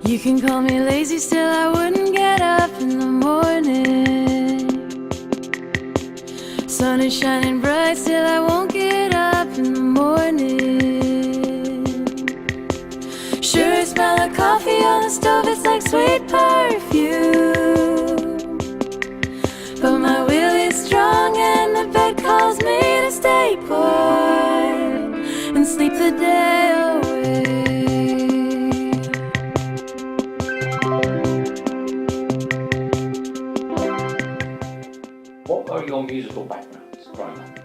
You can call me lazy, still I wouldn't get up in the morning. Sun is shining bright, still I won't get up in the morning. Sure, I smell the coffee on the stove, it's like sweet perfume. But my will is strong and the bed calls me to stay put and sleep the day away. What are your musical backgrounds growing up?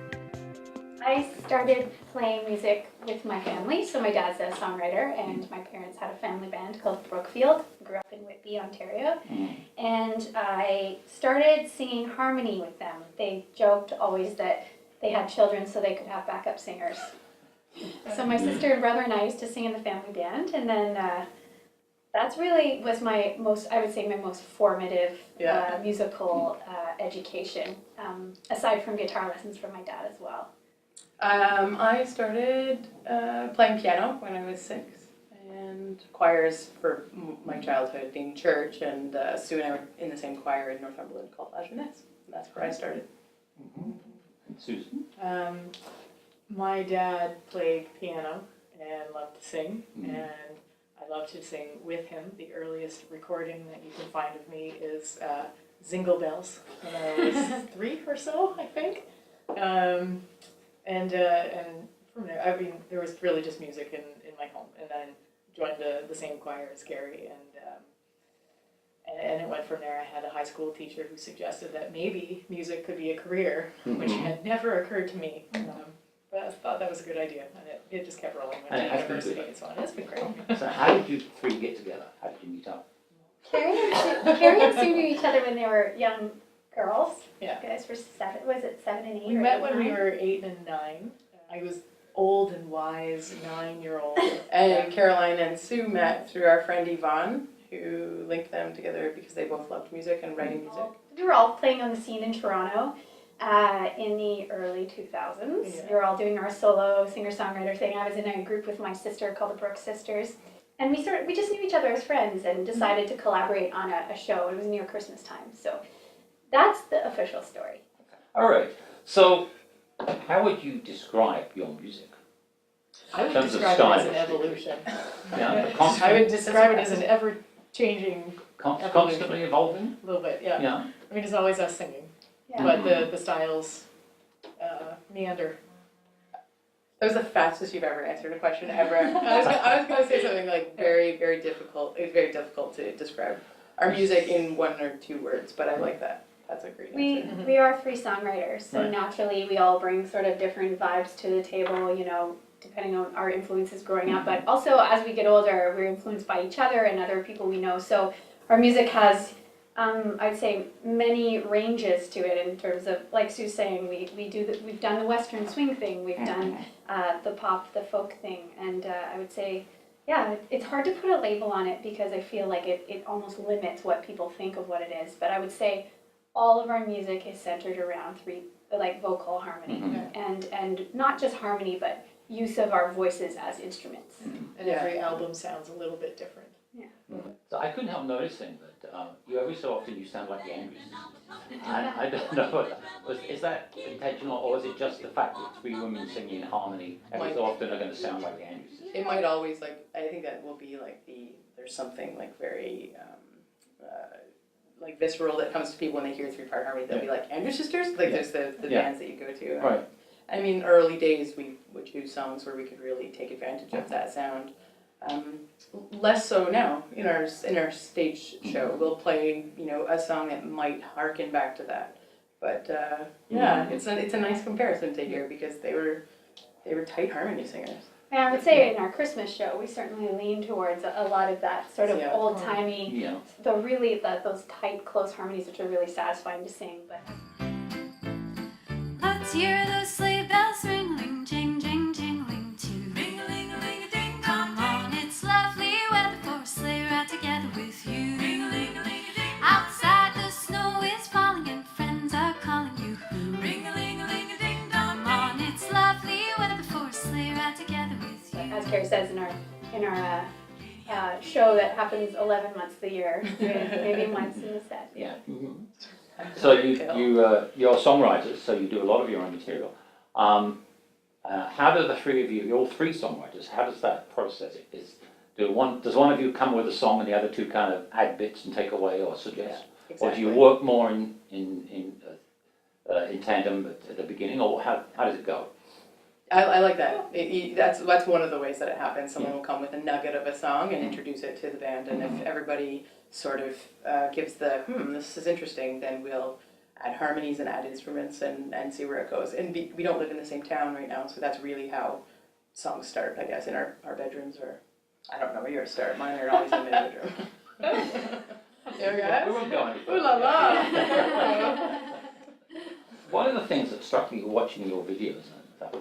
I started playing music with my family. So my dad's a songwriter, and my parents had a family band called Brookfield. I grew up in Whitby, Ontario. And I started singing harmony with them. They joked always that they had children so they could have backup singers. So my sister and brother and I used to sing in the family band, and then that's really was my most, I would say, my most formative musical education, aside from guitar lessons from my dad as well. I started playing piano when I was 6, and choirs for my childhood being church, and Sue and I were in the same choir in Northumberland called La Jeunesse. That's where I started. Mm-hmm. And Susan? My dad played piano and loved to sing, and I love to sing with him. The earliest recording that you can find of me is Zingle Bells when I was 3 or so, I think. And from there, I mean, there was really just music in my home, and then joined the same choir as Gary, and it went from there. I had a high school teacher who suggested that maybe music could be a career, which had never occurred to me. But I thought that was a good idea, and it just kept rolling. Went to university and so on. It's been great. So how did you three get together? How did you meet up? Carrie and Sue knew each other when they were young girls. Yeah. You guys were 7, was it 7 and 8? We met when we were 8 and 9. I was old and wise 9-year-old. And Caroline and Sue met through our friend Yvonne, who linked them together because they both loved music and writing music. We were all playing on the scene in Toronto in the early 2000s. Yeah. We were all doing our solo singer-songwriter thing. I was in a group with my sister called the Brooks Sisters. And we just knew each other as friends and decided to collaborate on a show. It was near Christmas time. So that's the official story. All right. So how would you describe your music? I would In terms of describe it style. as an evolution. Yeah, I would describe it as an ever-changing, constantly evolving? a little bit, yeah. Yeah. I mean, it's always us singing, Yeah. but the styles meander. That was the fastest you've ever answered a question ever. I was going to say something like very, very difficult. It's very difficult to describe our music in 1 or 2 words, but I like that. That's a great answer. We are 3 songwriters, so Right. naturally we all bring sort of different vibes to the table, you know, depending on our influences growing up. But also as we get older, we're influenced by each other and other people we know. So our music has, I'd say, many ranges to it in terms of, like Sue's saying, we've done the Western swing thing, we've done the pop, the folk thing, and I would say, yeah, it's hard to put a label on it because I feel like it almost limits what people think of what it is. But I would say all of our music is centered around 3, like vocal harmony, and not just harmony, but use of our voices as instruments. And every album sounds a little bit different. So I couldn't help noticing that you every so often you sound like the Andrews. I don't know. Is that intentional, or is it just the fact that 3 women singing in harmony every so often are going to sound like the Andrews? It might always, like, I think that will be like there's something like very like visceral that comes to people when they hear 3-part harmony. They'll be like, Andrew Sisters? Like there's the bands that you go to. Right. I mean, early days we would do songs where we could really take advantage of that sound. Less so now. In our stage show, we'll play, you know, a song that might harken back to that. But yeah, it's a nice comparison to hear because they were tight harmony singers. And I would say in our Christmas show, we certainly lean towards a lot of that sort of old-timey, those tight, close harmonies, which are really satisfying to sing. But Let's hear the sleigh bells ringling, jing, jing, jingling too. Ring-a-ling-a-ling-a-ding. Come on, it's lovely weather for a sleigh ride together with you. Ring-a-ling-a-ling-a-ding. Outside the snow is falling and friends are calling you. Ring-a-ling-a-ling-a-ding. Come on, it's lovely weather for a sleigh ride together with you. as Carrie says in our show that happens 11 months of the year, maybe once in the set. Yeah. Mm-hmm. So you're songwriters, so you do a lot of your own material. How do the three of you, you're all three songwriters, how does that process it? Does one of you come with a song and the other two kind of add bits and take away or suggest? Yeah, exactly. Or do you work more in tandem at the beginning, or how does it go? I like that. That's one of the ways that it happens. Someone will come with a nugget of a song and introduce it to the band, and if everybody sort of gives the, this is interesting, then we'll add harmonies and add instruments and see where it goes. And we don't live in the same town right now, so that's really how songs start, I guess, in our bedrooms, or, I don't know where yours start. Mine are always in my bedroom. We won't go any further. Ooh la la! One of the things that struck me watching your videos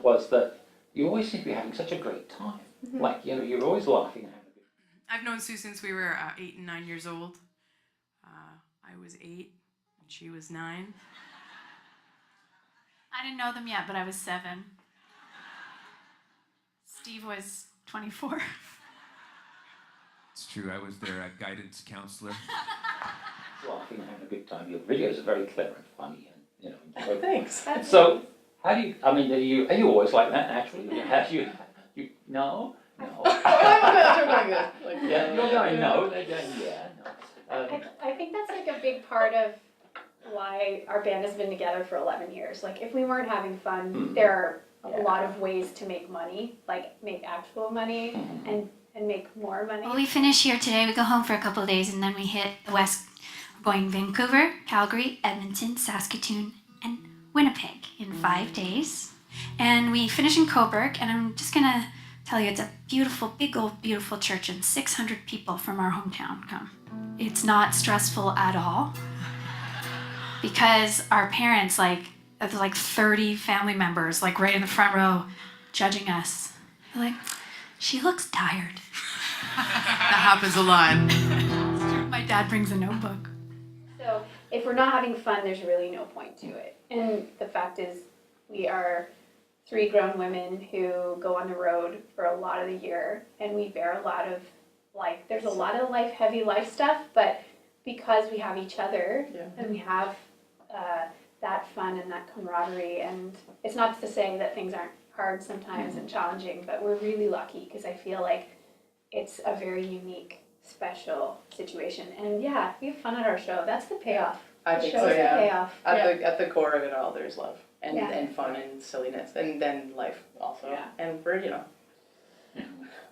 was that you always seem to be having such a great time. Like, you're always laughing and having a good time. I've known Sue since we were 8 and 9 years old. I was 8 and she was 9. I didn't know them yet, but I was 7. Steve was 24. It's true, I was their guidance counselor. Laughing and having a good time. Your videos are very clever and funny, and enjoyable. Thanks. So, how do you? I mean, are you always like that naturally? Have you? No. Yeah, you're going no. They're going yeah. No. I think that's like a big part of why our band has been together for 11 years. Like, if we weren't having fun, there are a lot of ways to make money, like make actual money and make more money. Well, we finish here today. We go home for a couple of days, and then we hit the west. We're going Vancouver, Calgary, Edmonton, Saskatoon, and Winnipeg in 5 days. And we finish in Cobourg, and I'm just gonna tell you, it's a beautiful, big old beautiful church, and 600 people from our hometown come. It's not stressful at all, because our parents, there's 30 family members, right in the front row, judging us. They're like, she looks tired. That happens a lot. My dad brings a notebook. So if we're not having fun, there's really no point to it. And the fact is, we are 3 grown women who go on the road for a lot of the year, and we bear a lot of there's a lot of heavy life stuff, but because we have each other and we have that fun and that camaraderie, and it's not to say that things aren't hard sometimes and challenging, but we're really lucky because I feel like it's a very unique, special situation. And yeah, we have fun at our show. That's the payoff. I The think show's so, the yeah. payoff. At the core of it all, there's love and Yeah. and fun and silliness, and then life also. Yeah. And we're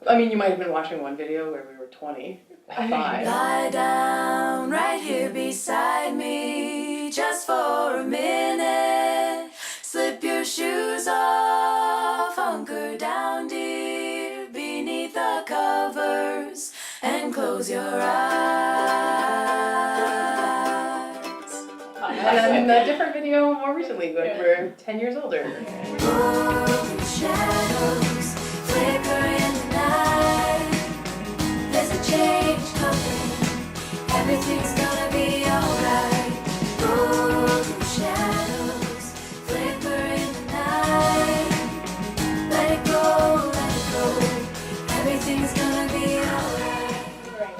I mean, you might have been watching one video where we were 25. Lie down right here beside me just for a minute. Slip your shoes off, hunker down, dear, beneath the covers, and close your eyes. And then a different video more recently when we're 10 years older. Ooh, shadows flicker in the night. There's a change coming. Everything's gonna be alright. Ooh, shadows flicker in the night. Let it go, let it go. Everything's gonna be alright.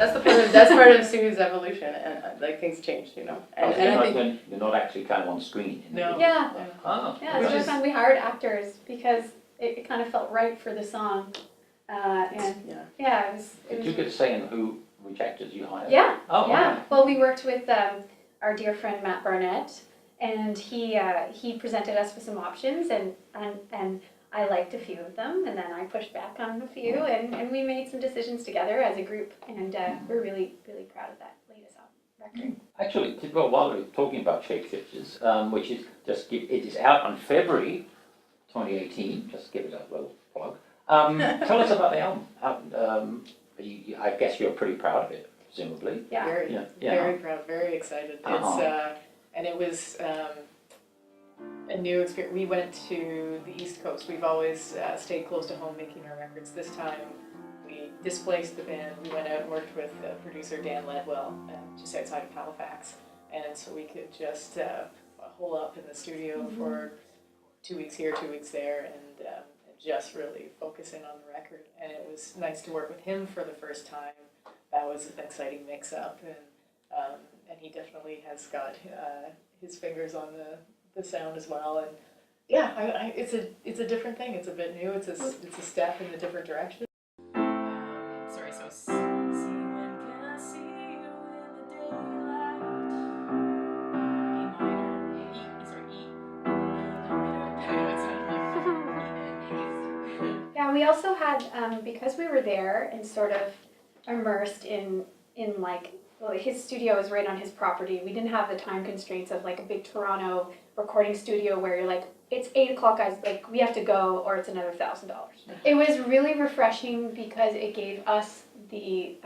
That's part of Sue's evolution, and things changed, And I think you're not actually kind of on screen. No. Yeah. Oh. Yeah, it's really fun. We hired actors because it kind of felt right for the song. And it was. Did you get to say who which actors you hired? Yeah. Oh, yeah. okay. Well, we worked with our dear friend Matt Barnett, and he presented us with some options, and I liked a few of them, and then I pushed back on a few, and we made some decisions together as a group, and we're really, really proud of that latest record. Actually, while we're talking about Shapeshifters, which is it is out on February 2018. Just give it a little plug. Tell us about the album. I guess you're pretty proud of it, presumably. Yeah. Very proud, very excited. Uh-huh. And it was a new experience. We went to the East Coast. We've always stayed close to home making our records. This time we displaced the band. We went out and worked with producer Dan Ledwell just outside of Halifax. And so we could just hole up in the studio for 2 weeks here, 2 weeks there, and just really focus in on the record. And it was nice to work with him for the first time that was an exciting mix-up, and he definitely has got his fingers on the sound as well. And yeah, it's a different thing. It's a bit new. It's a step in a different direction. Sorry, so see when can I see you in the daylight? E minor, E minor. I know it sounds like Yeah, we also had, because we were there and sort of immersed in like, well, his studio is right on his property. We didn't have the time constraints of like a big Toronto recording studio where you're like, it's 8 o'clock, guys, like we have to go or it's another $1,000. It was really refreshing because it gave us the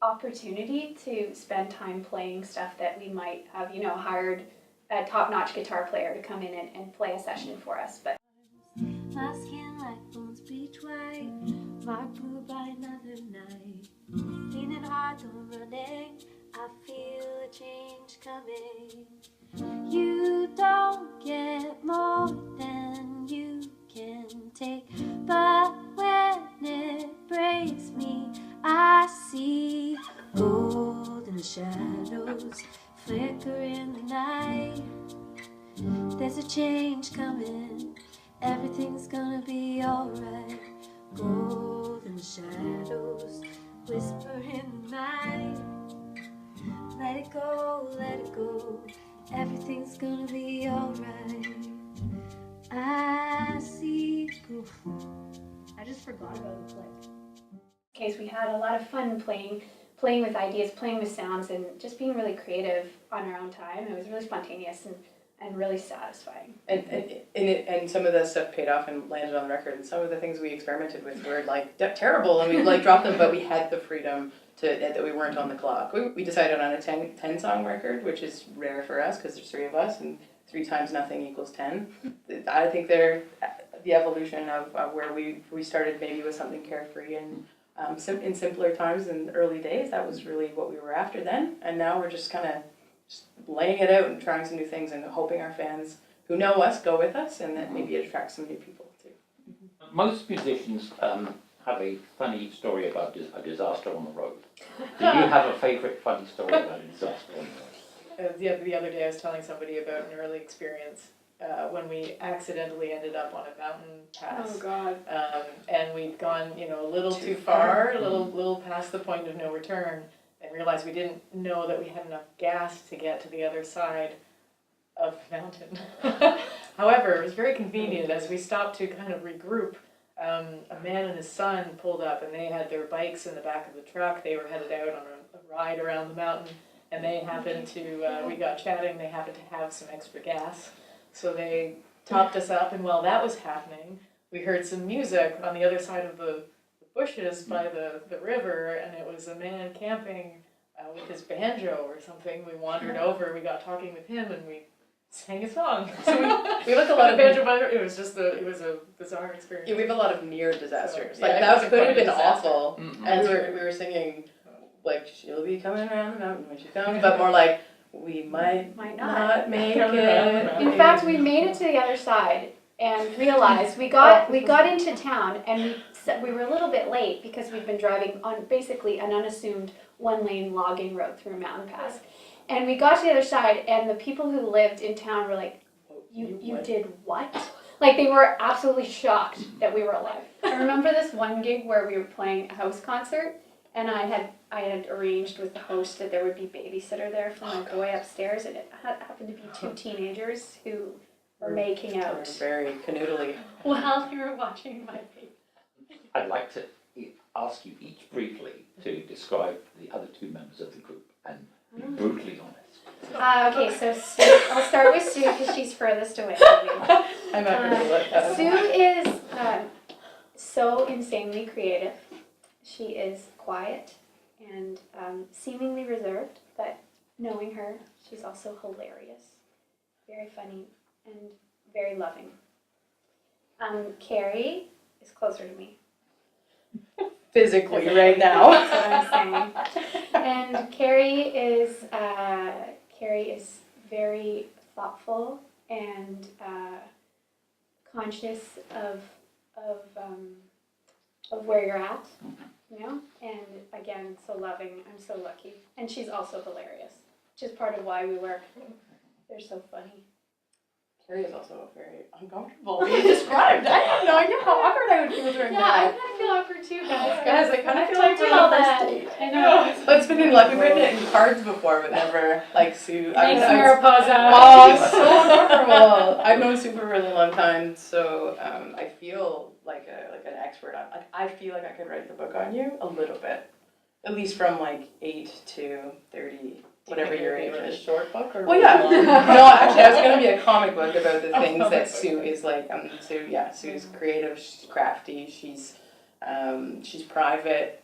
opportunity to spend time playing stuff that we might have, hired a top-notch guitar player to come in and play a session for us. But My skin like bones bleach white, marked blue by another night. Leaning hard though running, I feel a change coming. You don't get more than you can take, but when it breaks me, I see gold in the shadows, flicker in the night. There's a change coming, everything's gonna be alright. Gold in the shadows, whisper in the night. Let it go, everything's gonna be alright. I see gold. I just forgot about the click. Okay, so we had a lot of fun playing with ideas, playing with sounds, and just being really creative on our own time. It was really spontaneous and really satisfying. And some of the stuff paid off and landed on the record, and some of the things we experimented with were like terrible, and we like dropped them, but we had the freedom that we weren't on the clock. We decided on a 10 song record, which is rare for us because there's 3 of us, and 3 times nothing equals 10. I think they're the evolution of where we started maybe with something carefree and in simpler times in the early days. That was really what we were after then, and now we're just kind of laying it out and trying some new things and hoping our fans who know us go with us, and that maybe it attracts some new people too. Most musicians have a funny story about a disaster on the road. Do you have a favourite funny story about a disaster on the road? The other day I was telling somebody about an early experience when we accidentally ended up on a mountain pass. Oh God. And we'd gone, a little too far, a little past the point of no return, and realized we didn't know that we had enough gas to get to the other side of the mountain. However, it was very convenient. As we stopped to kind of regroup, a man and his son pulled up, and they had their bikes in the back of the truck. They were headed out on a ride around the mountain, and they happened to, we got chatting, they happened to have some extra gas. So they topped us up, and while that was happening, we heard some music on the other side of the bushes by the river, and it was a man camping with his banjo or something. We wandered over, we got talking with him, and we sang a song. So we look a lot of banjo by the river. It was a bizarre experience. Yeah, we have a lot of near disasters. So, like yeah, that could have been disaster. awful. Mm-hmm. And we were singing like she'll be coming around the mountain when she comes, but more like we might not make it. In fact, we made it to the other side and realized we got into town, and we were a little bit late because we'd been driving on basically an unassumed 1-lane logging road through a mountain pass. And we got to the other side, and the people who lived in town were like, you did what? Like, they were absolutely shocked that we were alive. I remember this one gig where we were playing a house concert, and I had arranged with the host that there would be babysitter there for my boy upstairs, and it happened to be 2 teenagers who were making out Very canoodly. while they were watching my baby. I'd like to ask you each briefly to describe the other 2 members of the group and be brutally honest. Okay, so Sue, I'll start with Sue because she's furthest away from me. I'm not going to let that. Sue is so insanely creative. She is quiet and seemingly reserved, but knowing her, she's also hilarious, very funny, and very loving. Carrie is closer to me. Physically right now. That's what I'm saying. And Carrie is very thoughtful and conscious of of where you're at, you know? And again, so loving. I'm so lucky. And she's also hilarious, which is part of why we work. They're so funny. Carrie is also very uncomfortable being described. I had no idea how awkward I would feel during Yeah, I that. kind of feel awkward too, guys. Guys, I kind of feel I like do we're all on the that. first date. I know. But it's been like we've written it in cards before, but never like Sue. Thanks, I- Mariposa. Oh, so uncomfortable. I've known Sue for a really long time, so I feel like an expert on. Like I feel like I could write the book on you a little bit, at least from like 8 to 30, whatever your age A is. short book or Well, yeah. No, actually, I was gonna be a comic book about the things comic that book. Sue is like. Sue's creative. She's crafty. She's private.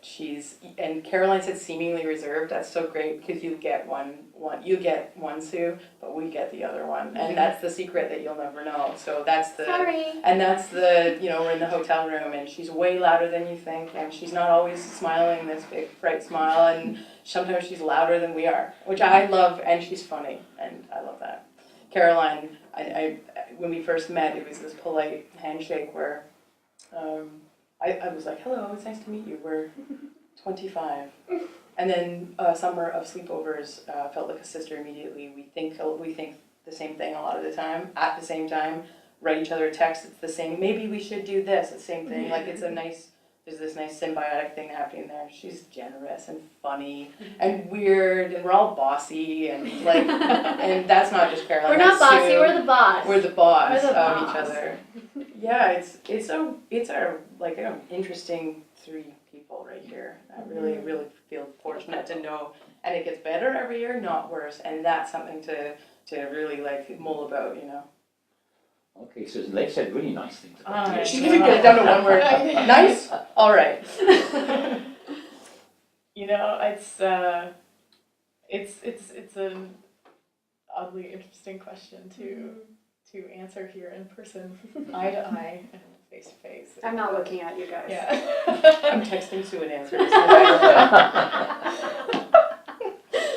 And Caroline said seemingly reserved. That's so great because you get one. You get one Sue, but we get the other one, and that's the secret that you'll never know. So that's the. Sorry. And that's the, we're in the hotel room and she's way louder than you think and she's not always smiling this big bright smile and sometimes she's louder than we are, which I love, and she's funny and I love that. Caroline, I when we first met, it was this polite handshake where I was like, hello, it's nice to meet you, we're 25. And then a summer of sleepovers felt like a sister immediately. We think the same thing a lot of the time, at the same time, write each other texts, it's the same, maybe we should do this, it's the same thing, like there's this nice symbiotic thing happening there. She's generous and funny and weird and we're all bossy and like, and that's not just Caroline. We're not that's bossy, Sue. we're the boss. We're the boss We're the of boss. each other. Yeah, it's our like an interesting 3 people right here. I really feel fortunate to know, and it gets better every year, not worse, and that's something to really like mull about, Okay, Susan, they've said really nice things about you. She didn't get it down to one word. Nice. All right. It's an oddly interesting question to answer here in person, eye to eye and face to face. I'm not looking at you guys. Yeah. I'm texting Sue an answer.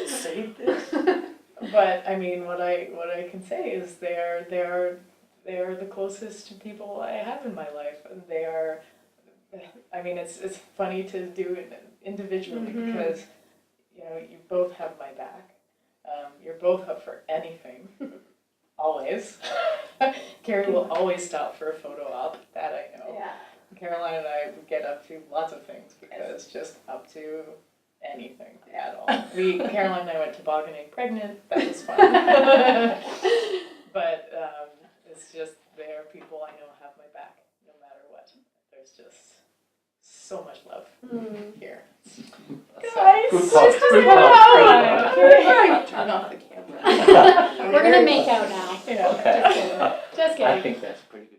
Save this. But I mean, what I can say is they are the closest people I have in my life, and they are. I mean, it's funny to do it individually because you both have my back. You're both up for anything, always. Carrie will always stop for a photo op, that I know. Yeah. Caroline and I would get up to lots of things because just up to anything at all. Caroline and I went tobogganing pregnant. That was fun. But it's just there are people I know have my back no matter what. There's just so much love here. Guys, good talk, good talk. Turn off the camera. We're gonna make out now. Yeah. Just kidding. I think that's pretty good.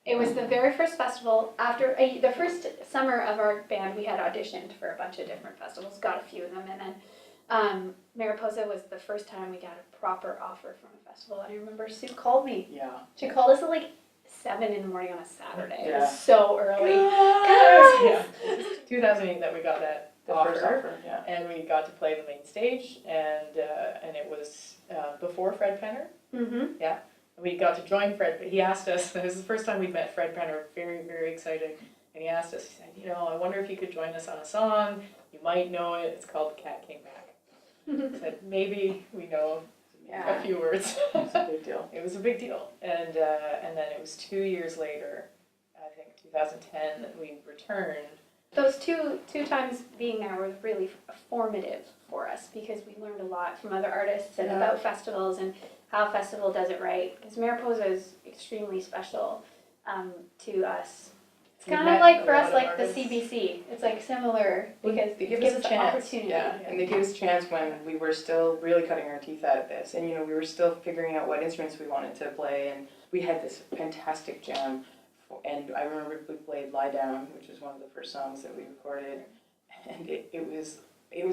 It was the very first festival after the first summer of our band. We had auditioned for a bunch of different festivals, got a few of them, and then Mariposa was the first time we got a proper offer from a festival. And I remember Sue called me. Yeah. She called us at like 7 in the morning on a Saturday. It Yeah. was so early. Yeah. It was 2008 that we got that The first offer. offer, yeah. And we got to play the main stage, and it was before Fred Penner. Mm-hmm. We got to join Fred, but he asked us, this is the first time we'd met Fred Penner, very, very exciting, and he asked us, he said, I wonder if you could join us on a song, you might know it, it's called The Cat Came Back. I said, maybe we know a few words. It's a big deal. It was a big deal, and then it was 2 years later, I think 2010, that we returned. Those two times being there was really formative for us because we learned a lot from other artists and about festivals and how a festival does it right. Because Mariposa is extremely special to us. It's We've kind of met like a for lot us of like artists. the CBC. It's like similar because They it give gives us a us chance. opportunity. Yeah, and they gave us a chance when we were still really cutting our teeth at this, and we were still figuring out what instruments we wanted to play, and we had this fantastic jam. And I remember we played "Lie Down," which was one of the first songs that we recorded, and it was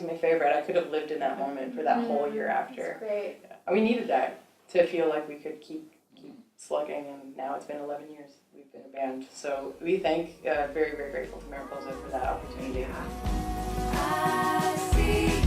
my favorite. I could have lived in that moment for that whole year after. It's great. And we needed that to feel like we could keep slugging, and now it's been 11 years we've been a band. So we thank, very, very grateful to Mariposa for that opportunity. I see